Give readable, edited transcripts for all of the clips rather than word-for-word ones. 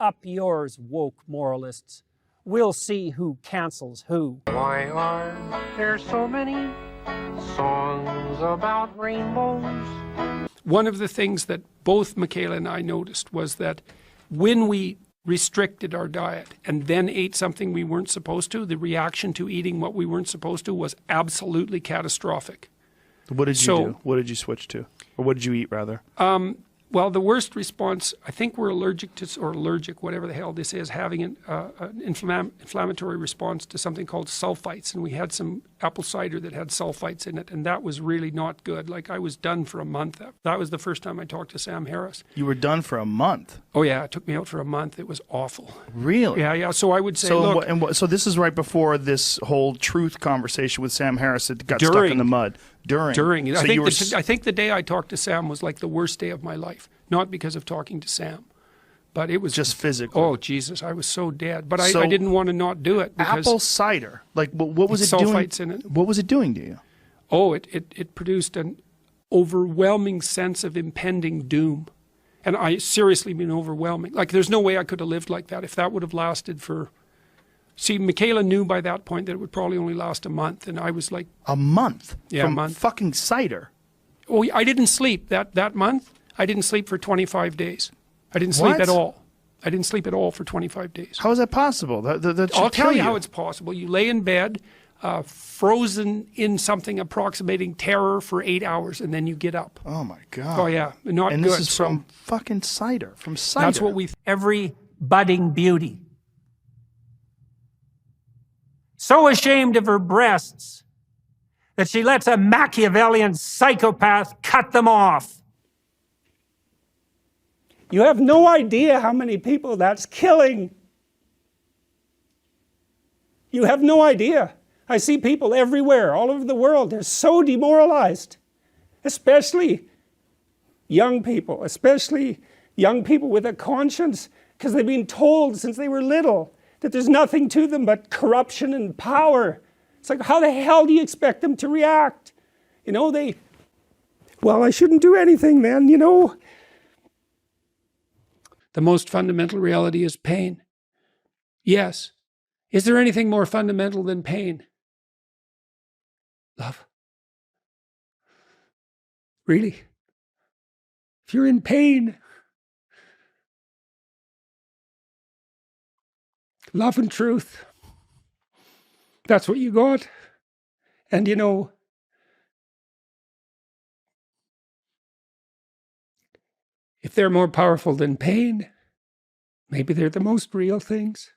Up yours, woke moralists. We'll see who cancels who. Why are there so many songs about rainbows? One of the things that both Michaela and I noticed was that when we restricted our diet and then ate something we weren't supposed to, the reaction to eating what we weren't supposed to was absolutely catastrophic. What did you do? What did you switch to? Or what did you eat, rather? Well, the worst response, I think we're allergic to, or allergic, whatever the hell this is, having an inflammatory response to something called sulfites. And we had some apple cider that had sulfites in it, and that was really not good. Like, I was done for a month. That was the first time I talked to Sam Harris. You were done for a month? Oh, yeah. It took me out for a month. It was awful. Really? Yeah. So I would say, so this is right before this whole truth conversation with Sam Harris that got stuck in the mud. During. So I think the day I talked to Sam was like the worst day of my life. Not because of talking to Sam, but it was just physically. Oh, Jesus, I was so dead. But I didn't want to not do it. Because apple cider, like what was it doing? Sulfites in it. What was it doing to you? Oh, it produced an overwhelming sense of impending doom. And I seriously mean overwhelming. Like, there's no way I could have lived like that if that would have lasted for... See, Michaela knew by that point that it would probably only last a month, and I was like... A month? Yeah, from a month. Fucking cider? Oh, I didn't sleep that month. I didn't sleep for 25 days. I didn't sleep at all. I didn't sleep at all for 25 days. How is that possible? I'll tell you how it's possible. You lay in bed, frozen in something approximating terror for 8 hours, and then you get up. Oh, my God. Oh, yeah. Not and good. this is from fucking cider. From cider. That's what we... Every budding beauty. So ashamed of her breasts that she lets a Machiavellian psychopath cut them off. You have no idea how many people that's killing. You have no idea. I see people everywhere, all over the world. They're so demoralized, especially young people with a conscience, because they've been told since they were little that there's nothing to them but corruption and power. It's like, how the hell do you expect them to react? You know, well, I shouldn't do anything then, you know. The most fundamental reality is pain. Yes. Is there anything more fundamental than pain? Love. Really? If you're in pain, love and truth, that's what you got. And you know, if they're more powerful than pain, maybe they're the most real things.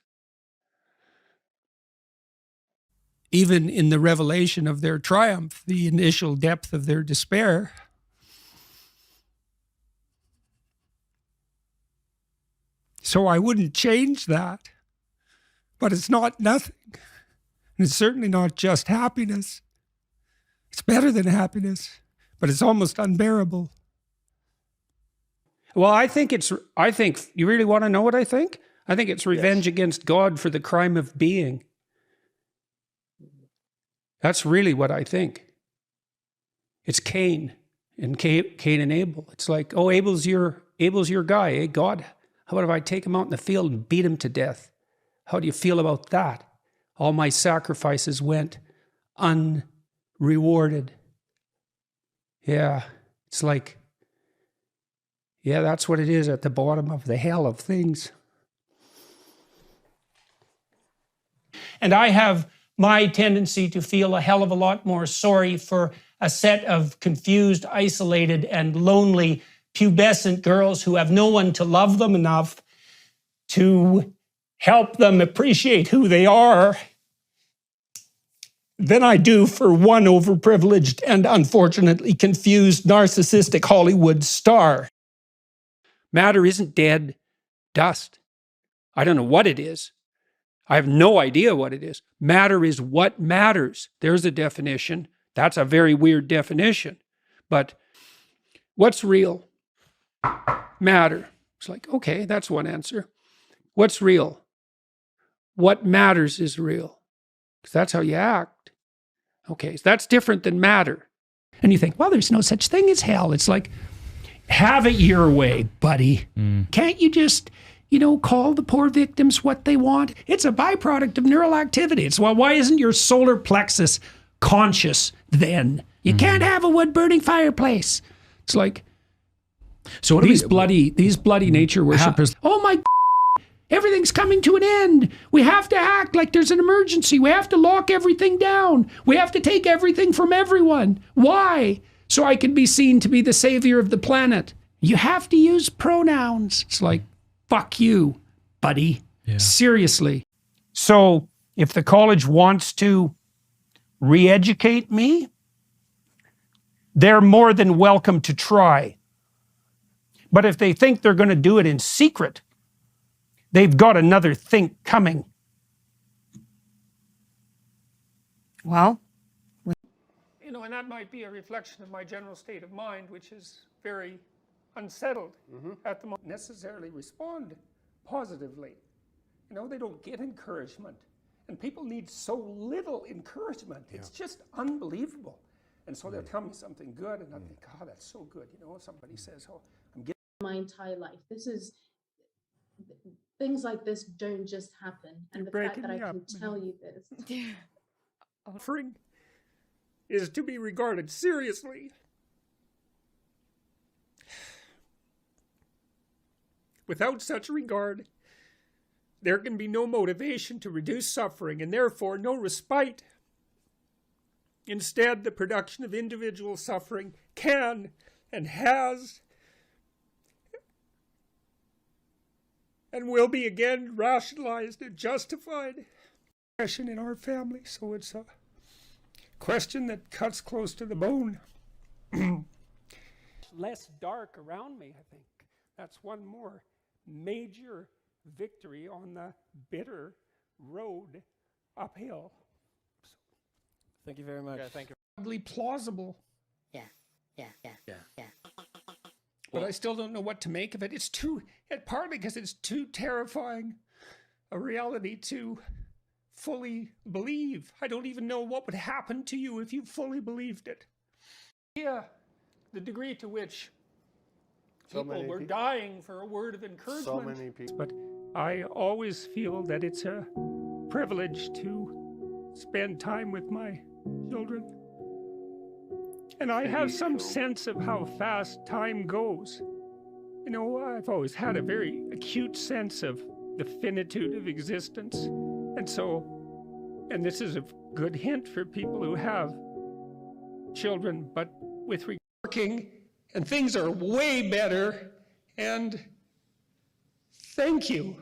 Even in the revelation of their triumph, the initial depth of their despair, so I wouldn't change that. But it's not nothing. And it's certainly not just happiness. It's better than happiness, but it's almost unbearable. Well, I think you really want to know what I think? I think it's revenge against God for the crime of being. That's really what I think. It's Cain and Abel. It's like, oh, Abel's your guy, eh? God, how about if I take him out in the field and beat him to death? How do you feel about that? All my sacrifices went unrewarded. Yeah, it's like, yeah, that's what it is at the bottom of the hell of things. And I have my tendency to feel a hell of a lot more sorry for a set of confused, isolated, and lonely pubescent girls who have no one to love them enough to help them appreciate who they are than I do for one overprivileged and unfortunately confused narcissistic Hollywood star. Matter isn't dead dust. I don't know what it is. I have no idea what it is. Matter is what matters. There's a definition. That's a very weird definition. But what's real? Matter. It's like, okay, that's one answer. What's real? What matters is real. Because that's how you act. Okay, so that's different than matter. And you think, well, there's no such thing as hell. It's like, have it your way, buddy. Can't you just, you know, call the poor victims what they want. It's a byproduct of neural activity. It's, well, why isn't your solar plexus conscious then? You can't have a wood-burning fireplace. It's like, so what these bloody nature worshippers. Oh my, everything's coming to an end. We have to act like there's an emergency. We have to lock everything down. We have to take everything from everyone. Why? So I can be seen to be the savior of the planet. You have to use pronouns. It's like, fuck you, buddy. Yeah. Seriously. So if the college wants to re-educate me, they're more than welcome to try. But if they think they're going to do it in secret, they've got another think coming. Well, You know, and that might be a reflection of my general state of mind, which is very unsettled at the moment. Necessarily respond positively. You know, they don't get encouragement. And people need so little encouragement. It's just unbelievable. And so they'll tell me something good, and I think, oh, that's so good. You know, somebody says, oh, I'm getting my entire life. Things like this don't just happen. And the fact that I can tell you this. suffering is to be regarded seriously. Without such regard, there can be no motivation to reduce suffering, and therefore no respite. Instead, the production of individual suffering can and has and will be again rationalized and justified. Question in our family, so it's a question that cuts close to the bone. Less dark around me, I think. That's one more major victory on the bitter road uphill. Thank you very much. Okay, thank you. Probably plausible, yeah. but I still don't know what to make of it. It's partly because it's too terrifying a reality to fully believe. I don't even know what would happen to you if you fully believed it. Yeah, the degree to which people were dying for a word of encouragement. So many people. But I always feel that it's a privilege to spend time with my children. And I have some sense of how fast time goes. You know, I've always had a very acute sense of the finitude of existence. And so, and this is a good hint for people who have children, but with working, and things are way better, and thank you.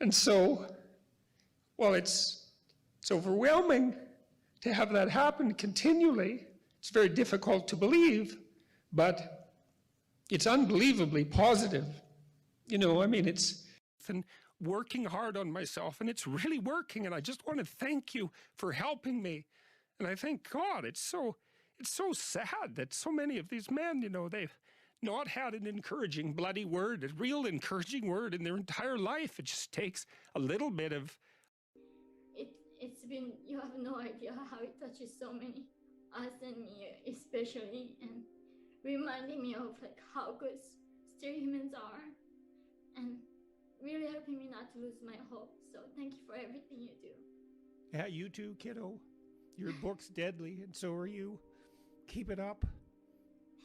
And so, well, it's overwhelming to have that happen continually. It's very difficult to believe, but it's unbelievably positive. You know, I mean, it's been working hard on myself, and it's really working, and I just want to thank you for helping me. And I thank God, it's so sad that so many of these men, you know, they've not had an encouraging bloody word, a real encouraging word in their entire life. It just takes a little bit of... It's been, you have no idea how it touches so many, us and me especially, and reminding me of like how good still humans are, and really helping me not to lose my hope. So thank you for everything you do. Yeah, you too, kiddo. Your book's deadly, and so are you. Keep it up.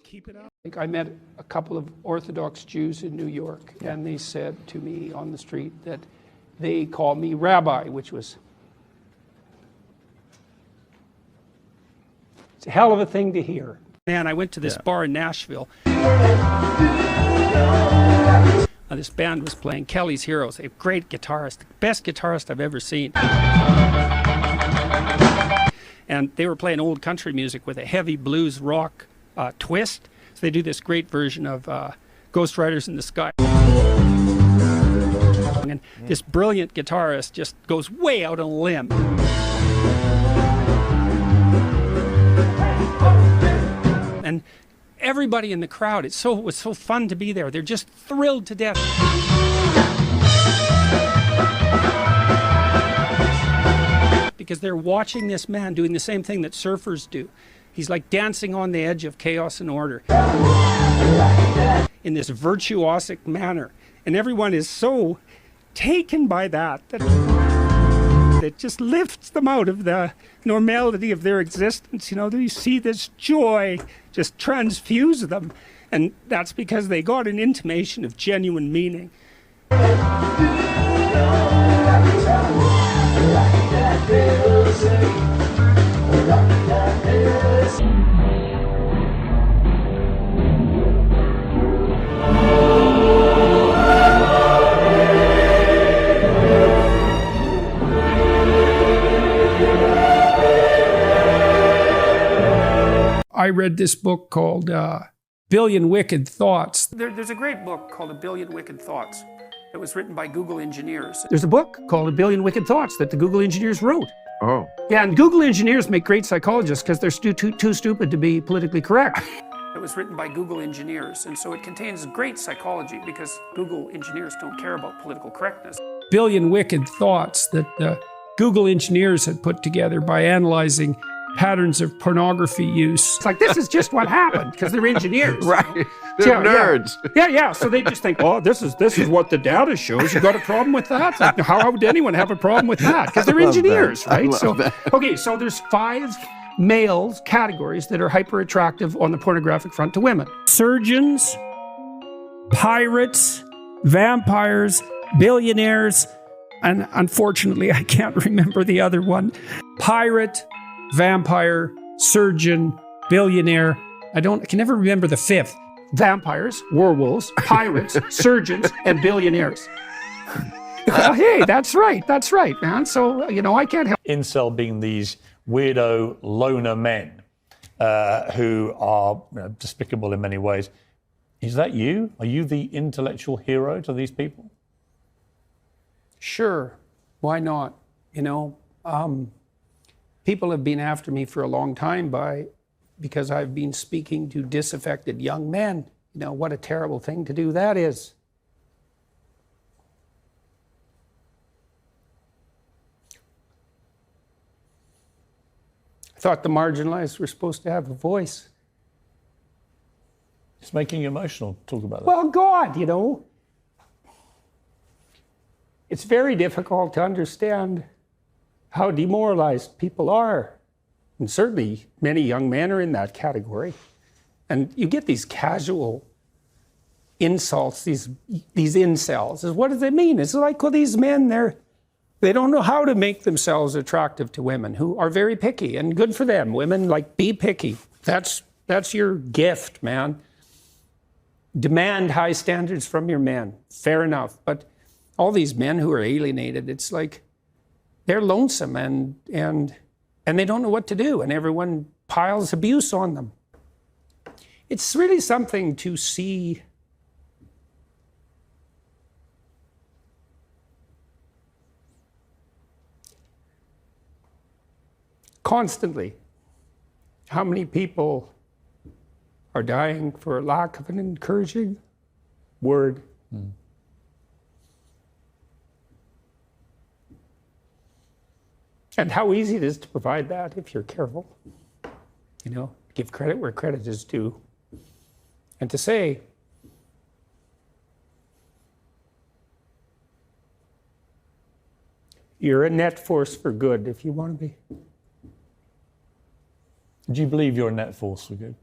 Keep it up. I think I met a couple of Orthodox Jews in New York, and they said to me on the street that they call me Rabbi, which was it's a hell of a thing to hear. Man, I went to this bar in Nashville. This band was playing Kelly's Heroes, a great guitarist, the best guitarist I've ever seen. And they were playing old country music with a heavy blues rock twist. So they do this great version of Ghost Riders in the Sky. And this brilliant guitarist just goes way out on a limb. And everybody in the crowd, it was so fun to be there. They're just thrilled to death. Because they're watching this man doing the same thing that surfers do. He's like dancing on the edge of chaos and order. in this virtuosic manner. And everyone is so taken by that it just lifts them out of the normality of their existence. You know, you see this joy just transfuse them. And that's because they got an intimation of genuine meaning. I read this book called Billion Wicked Thoughts. There's a great book called A Billion Wicked Thoughts. It was written by Google engineers. There's a book called A Billion Wicked Thoughts that the Google engineers wrote. Oh. Yeah, and Google engineers make great psychologists because they're too stupid to be politically correct. It was written by Google engineers, and so it contains great psychology because Google engineers don't care about political correctness. Billion Wicked Thoughts that the Google engineers had put together by analyzing patterns of pornography use. It's like, this is just what happened, because they're engineers. Right. They're nerds. Yeah, so they just think, oh, this is what the data shows. You got a problem with that? Like, how would anyone have a problem with that? Because they're engineers, right? Okay, so there's 5 male categories that are hyper attractive on the pornographic front to women. Surgeons, pirates, vampires, billionaires, and unfortunately, I can't remember the other one. Pirate, vampire, surgeon, billionaire. I can never remember the 5th. Vampires, werewolves, pirates, surgeons, and billionaires. Hey, that's right, man. So, you know, I can't help. Incel being these weirdo loner men who are despicable in many ways. Is that you? Are you the intellectual hero to these people? Sure, why not? You know, people have been after me for a long time because I've been speaking to disaffected young men. You know, what a terrible thing to do that is. I thought the marginalized were supposed to have a voice. It's making you emotional. Talk about that. Well, God, you know, it's very difficult to understand how demoralized people are. And certainly many young men are in that category. And you get these casual insults, these incels. What does it mean? It's like, well, these men, they don't know how to make themselves attractive to women who are very picky, and good for them. Women, like, be picky. That's your gift, man. Demand high standards from your men. Fair enough. But all these men who are alienated, it's like they're lonesome and they don't know what to do, and everyone piles abuse on them. It's really something to see constantly. How many people are dying for lack of an encouraging word? And how easy it is to provide that if you're careful. You know, give credit where credit is due. And to say, you're a net force for good if you want to be. Do you believe you're a net force for good?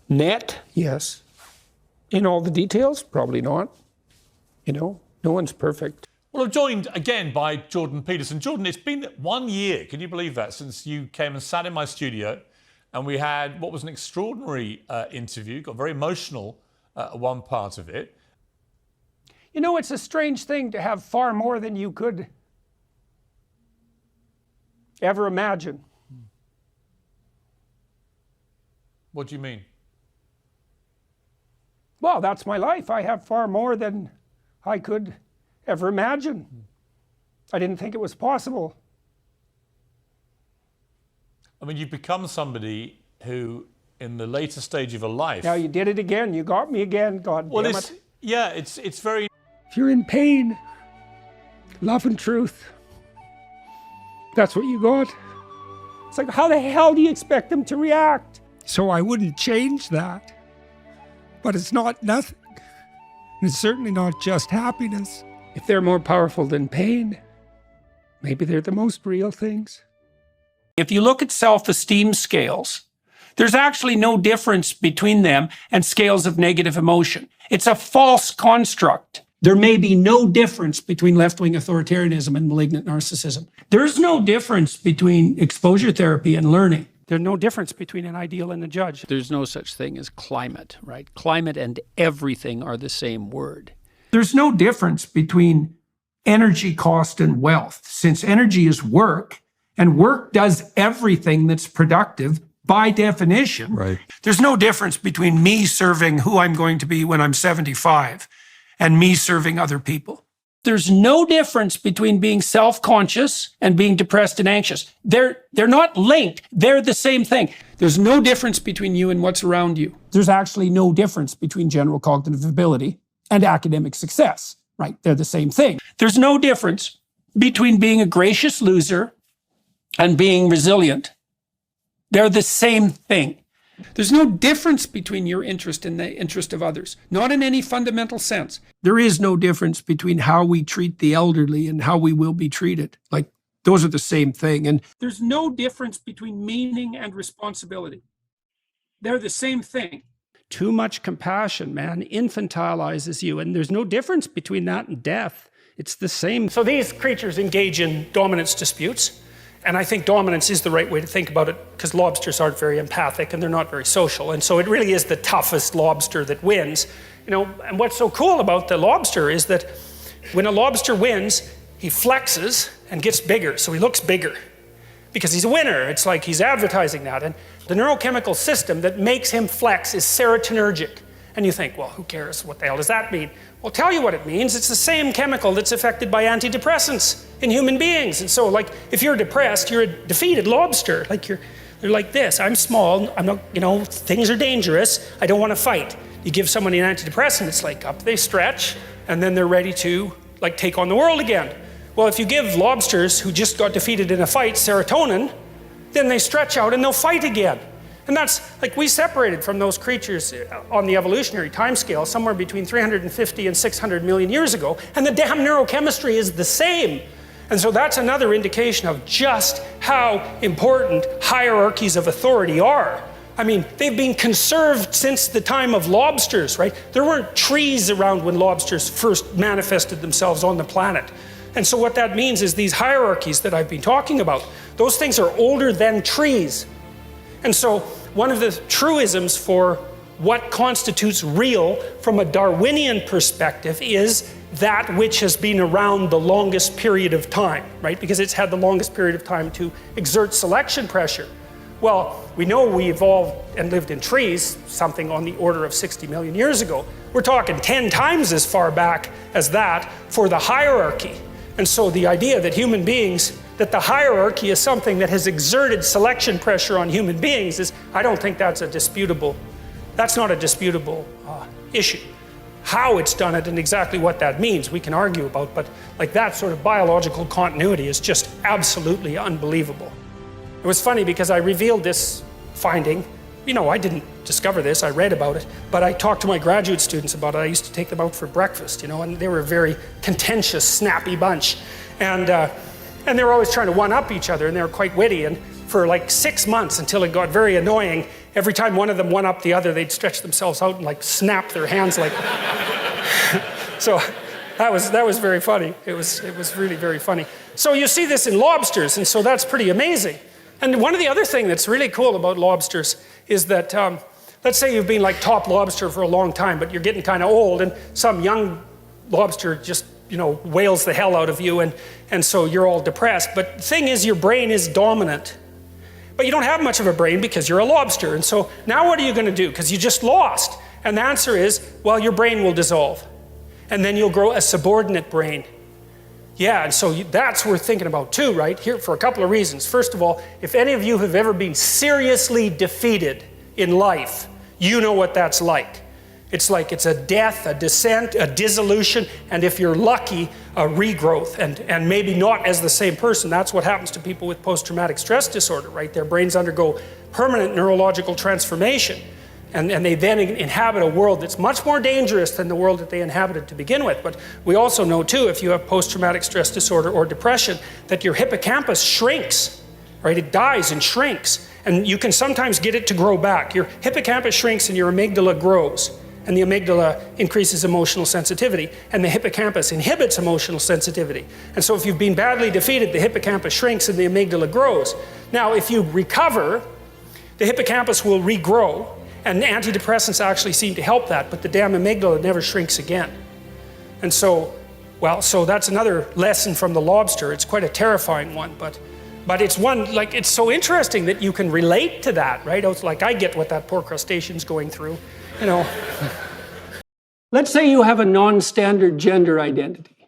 Net, yes. In all the details, probably not. You know, no one's perfect. Well, I'm joined again by Jordan Peterson. Jordan, it's been 1 year, can you believe that, since you came and sat in my studio and we had what was an extraordinary interview, got very emotional one part of it. You know, it's a strange thing to have far more than you could ever imagine. What do you mean? Well, that's my life. I have far more than I could ever imagine. I didn't think it was possible. I mean, you've become somebody who, in the later stage of your life... Now you did it again. You got me again, God damn it. Yeah, it's very... If you're in pain, love and truth, that's what you got. It's like, how the hell do you expect them to react? So I wouldn't change that. but it's not nothing. And it's certainly not just happiness. If they're more powerful than pain, maybe they're the most real things. If you look at self-esteem scales, there's actually no difference between them and scales of negative emotion. It's a false construct. There may be no difference between left-wing authoritarianism and malignant narcissism. There's no difference between exposure therapy and learning. There's no difference between an ideal and a judge. There's no such thing as climate, right? Climate and everything are the same word. There's no difference between energy cost and wealth, since energy is work, and work does everything that's productive by definition. Right. There's no difference between me serving who I'm going to be when I'm 75 and me serving other people. There's no difference between being self-conscious and being depressed and anxious. They're not linked. They're the same thing. There's no difference between you and what's around you. There's actually no difference between general cognitive ability and academic success, right? They're the same thing. There's no difference between being a gracious loser and being resilient. They're the same thing. There's no difference between your interest and the interest of others, not in any fundamental sense. There is no difference between how we treat the elderly and how we will be treated. Like, those are the same thing. And there's no difference between meaning and responsibility. They're the same thing. Too much compassion, man, infantilizes you, and there's no difference between that and death. It's the same. So these creatures engage in dominance disputes. And I think dominance is the right way to think about it, because lobsters aren't very empathic and they're not very social. And so it really is the toughest lobster that wins. You know, and what's so cool about the lobster is that when a lobster wins, he flexes and gets bigger. So he looks bigger because he's a winner. It's like he's advertising that. And the neurochemical system that makes him flex is serotonergic. And you think, well, who cares? What the hell does that mean? Well, I'll tell you what it means. It's the same chemical that's affected by antidepressants in human beings. And so, like, if you're depressed, you're a defeated lobster. Like, you're like this. I'm small. I'm not, you know, things are dangerous. I don't want to fight. You give somebody an antidepressant, it's like up they stretch, and then they're ready to, like, take on the world again. Well, if you give lobsters who just got defeated in a fight serotonin, then they stretch out and they'll fight again. And that's, like, we separated from those creatures on the evolutionary timescale somewhere between 350 and 600 million years ago, and the damn neurochemistry is the same. And so that's another indication of just how important hierarchies of authority are. I mean, they've been conserved since the time of lobsters, right? There weren't trees around when lobsters first manifested themselves on the planet. And so what that means is these hierarchies that I've been talking about, those things are older than trees. And so one of the truisms for what constitutes real from a Darwinian perspective is that which has been around the longest period of time, right? Because it's had the longest period of time to exert selection pressure. Well, we know we evolved and lived in trees something on the order of 60 million years ago. We're talking 10 times as far back as that for the hierarchy. And so the idea that human beings, that the hierarchy is something that has exerted selection pressure on human beings is, I don't think that's not a disputable issue. How it's done it and exactly what that means, we can argue about, but like that sort of biological continuity is just absolutely unbelievable. It was funny because I revealed this finding. You know, I didn't discover this, I read about it, but I talked to my graduate students about it. I used to take them out for breakfast, you know, and they were a very contentious, snappy bunch. And they were always trying to one-up each other, and they were quite witty. And for like 6 months, until it got very annoying, every time one of them one-upped the other, they'd stretch themselves out and like snap their hands like. So that was very funny. It was really very funny. So you see this in lobsters, and so that's pretty amazing. And one of the other things that's really cool about lobsters is that, let's say you've been like top lobster for a long time, but you're getting kind of old, and some young lobster just, you know, whales the hell out of you, and so you're all depressed. But the thing is, your brain is dominant. But you don't have much of a brain because you're a lobster. And so now what are you going to do? Because you just lost. And the answer is, well, your brain will dissolve. And then you'll grow a subordinate brain. Yeah, and so that's worth thinking about too, right? Here for a couple of reasons. First of all, if any of you have ever been seriously defeated in life, you know what that's like. It's like it's a death, a descent, a dissolution, and if you're lucky, a regrowth, and maybe not as the same person. That's what happens to people with post-traumatic stress disorder, right? Their brains undergo permanent neurological transformation. And they then inhabit a world that's much more dangerous than the world that they inhabited to begin with. But we also know too, if you have post-traumatic stress disorder or depression, that your hippocampus shrinks, right? It dies and shrinks. And you can sometimes get it to grow back. Your hippocampus shrinks and your amygdala grows. And the amygdala increases emotional sensitivity. And the hippocampus inhibits emotional sensitivity. And so if you've been badly defeated, the hippocampus shrinks and the amygdala grows. Now, if you recover, the hippocampus will regrow. And antidepressants actually seem to help that, but the damn amygdala never shrinks again. And so, well, so that's another lesson from the lobster. It's quite a terrifying one, but it's one, like, it's so interesting that you can relate to that, right? It's like, I get what that poor crustacean's going through, you know. Let's say you have a non-standard gender identity.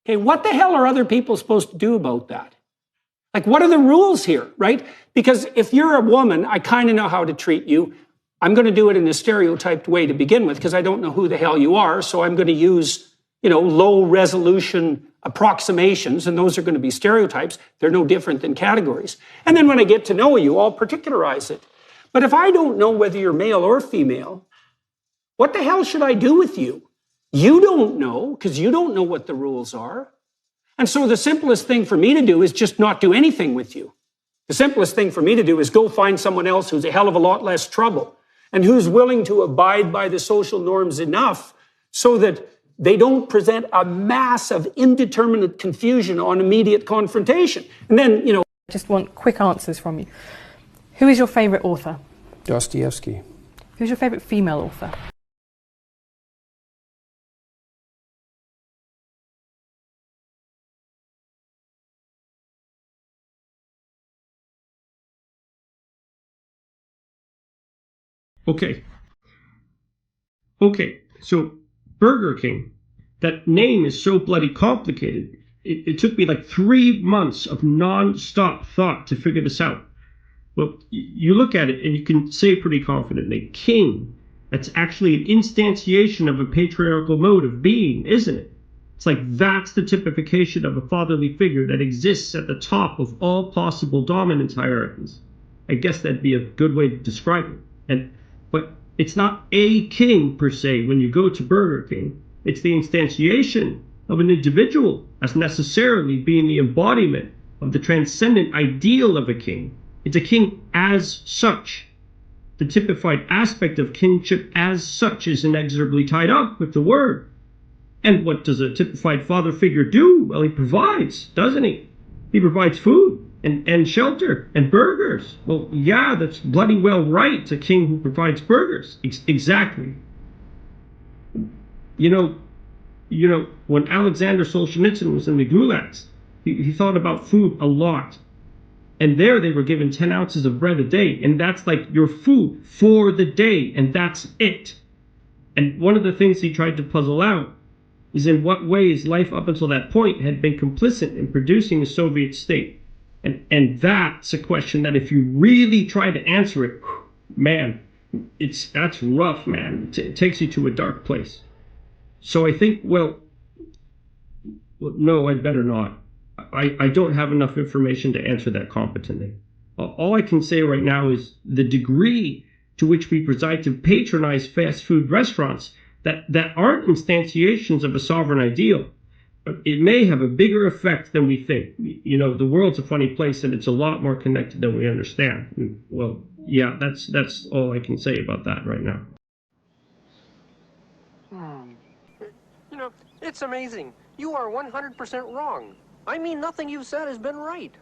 Okay, what the hell are other people supposed to do about that? Like, what are the rules here, right? Because if you're a woman, I kind of know how to treat you. I'm going to do it in a stereotyped way to begin with, because I don't know who the hell you are. So I'm going to use, you know, low resolution approximations, and those are going to be stereotypes. They're no different than categories. And then when I get to know you, I'll particularize it. But if I don't know whether you're male or female, what the hell should I do with you? You don't know, because you don't know what the rules are. And so the simplest thing for me to do is just not do anything with you. The simplest thing for me to do is go find someone else who's a hell of a lot less trouble and who's willing to abide by the social norms enough so that they don't present a mass of indeterminate confusion on immediate confrontation. And then, you know... I just want quick answers from you. Who is your favorite author? Dostoevsky. Who's your favorite female author? Okay, so Burger King, that name is so bloody complicated. It took me like 3 months of non-stop thought to figure this out. Well, you look at it and you can say pretty confidently, king, that's actually an instantiation of a patriarchal mode of being, isn't it? It's like that's the typification of a fatherly figure that exists at the top of all possible dominance hierarchies. I guess that'd be a good way to describe it. But it's not a king per se when you go to Burger King. It's the instantiation of an individual as necessarily being the embodiment of the transcendent ideal of a king. It's a king as such. The typified aspect of kingship as such is inexorably tied up with the word. And what does a typified father figure do? Well, he provides, doesn't he? He provides food and shelter and burgers. Well, yeah, that's bloody well right. It's a king who provides burgers. Exactly. You know, when Alexander Solzhenitsyn was in the gulags, he thought about food a lot. And there they were given 10 ounces of bread a day. And that's like your food for the day. And that's it. And one of the things he tried to puzzle out is in what ways life up until that point had been complicit in producing a Soviet state. And that's a question that if you really try to answer it, man, that's rough, man. It takes you to a dark place. So I think, well, no, I'd better not. I don't have enough information to answer that competently. All I can say right now is the degree to which we preside to patronize fast food restaurants that aren't instantiations of a sovereign ideal. It may have a bigger effect than we think. You know, the world's a funny place and it's a lot more connected than we understand. Well, yeah, that's all I can say about that right now. You know, it's amazing. You are 100% wrong. I mean, nothing you've said has been right.